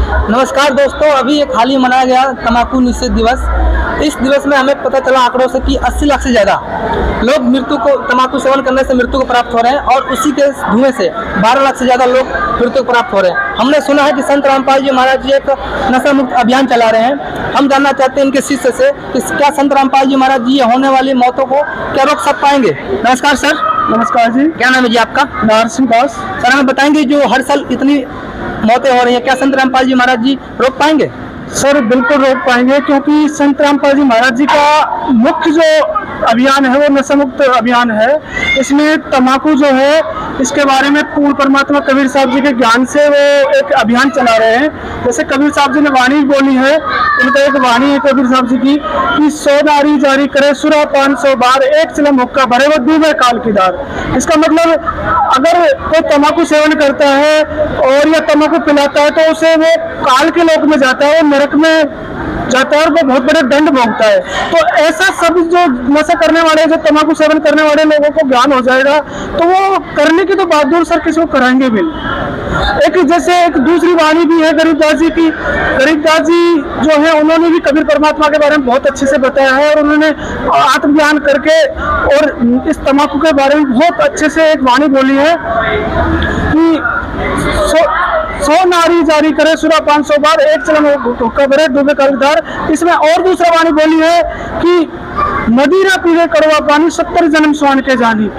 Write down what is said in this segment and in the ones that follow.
नमस्कार दोस्तों, अभी एक हाल ही मनाया गया तंबाकू निषेध दिवस। इस दिवस में हमें पता चला आंकड़ों से कि 80 लाख से ज़्यादा लोग तंबाकू सेवन करने से मृत्यु को प्राप्त हो रहे हैं और उसी के धुएं से 12 लाख से ज़्यादा लोग मृत्यु को प्राप्त हो रहे हैं। हमने सुना है कि संत रामपाल जी महाराज जी एक नशा मुक्त अभियान चला रहे हैं। हम जानना चाहते हैं इनके शिष्य से कि क्या संत रामपाल जी महाराज जी होने वाली मौतों को क्या रोक सक पाएंगे। नमस्कार सर। नमस्कार जी। क्या नाम है जी आपका? नरसिंह दास। सर हमें बताएंगे जो हर साल इतनी मौतें हो रही हैं, क्या संत रामपाल जी महाराज जी रोक पाएंगे? सर बिल्कुल रोक पाएंगे, क्योंकि संत रामपाल जी महाराज जी का मुख्य जो अभियान है वो नशा मुक्त अभियान है। इसमें तंबाकू जो है इसके बारे में पूर्ण परमात्मा कबीर साहब जी के ज्ञान से वो एक अभियान चला रहे हैं। जैसे कबीर साहब जी ने वाणी बोली है, उनका एक वाणी है कबीर साहब जी की कि 100 नारी जारी करे सुरा 500 बार, एक चिलम हुक्का भरे वो डूबे काल की धार। इसका मतलब अगर कोई तंबाकू सेवन करता है और या तंबाकू पिलाता है तो उसे वो काल के लोक में जाता है, वो नरक में जाता है और वो बहुत बड़े दंड भोगता है। तो ऐसा सब जो नशा करने वाले, जो तंबाकू सेवन करने वाले लोगों को ज्ञान हो जाएगा तो वो करने की तो बात दूर सर किसी को कराएंगे भी नहीं। जैसे एक दूसरी वाणी भी है गरीबदास जी की। गरीबदास जी जो है उन्होंने भी कबीर परमात्मा के बारे में बहुत अच्छे से बताया है और उन्होंने आत्मज्ञान करके और इस तंबाकू के बारे में बहुत अच्छे से एक वाणी बोली है कि 100 नारी जारी करे सुरा 500 बार, एक चलन हुक्का भरे डूबे काल की धार। इसमें और दूसरा वाणी बोली है कि मदिरा पीवे कड़वा पानी 70 जन्म स्वान के जानी।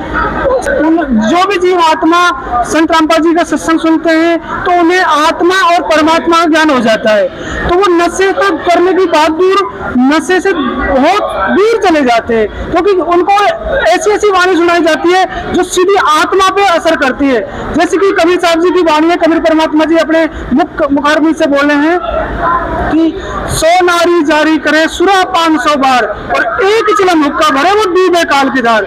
जो भी जीव आत्मा संत रामपाल जी का सत्संग सुनते हैं तो उन्हें आत्मा और परमात्मा का ज्ञान हो जाता है, तो वो नशे को करने की बात दूर, नशे से बहुत दूर चले जाते हैं, क्योंकि उनको ऐसी ऐसी वाणी सुनाई जाती है जो सीधी आत्मा पे असर करती है। जैसे कि कबीर साहब जी की वाणी है, कबीर परमात्मा जी अपने मुखारबिंद से बोले हैं कि 100 नारी जारी करे सुरा 500 बार और एक चिलम हुक्का भरे वो डूबे काल की धार।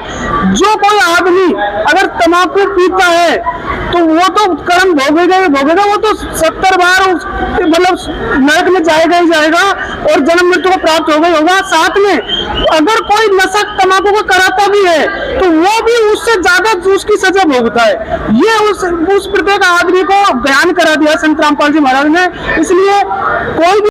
जो कोई आदमी अगर तंबाकू पीता है तो वो तो कर्म भोगेगा ही भोगेगा, वो तो 70 बार मतलब नरक में जाएगा ही जाएगा और जन्म मृत्यु को प्राप्त होगा ही होगा। साथ में अगर कोई नशा तंबाकू को कराता भी है तो वो भी उससे ज्यादा उसकी सजा भोगता है। ये उस प्रत्येक आदमी को बयान करा दिया संत रामपाल जी महाराज ने। इसलिए कोई भी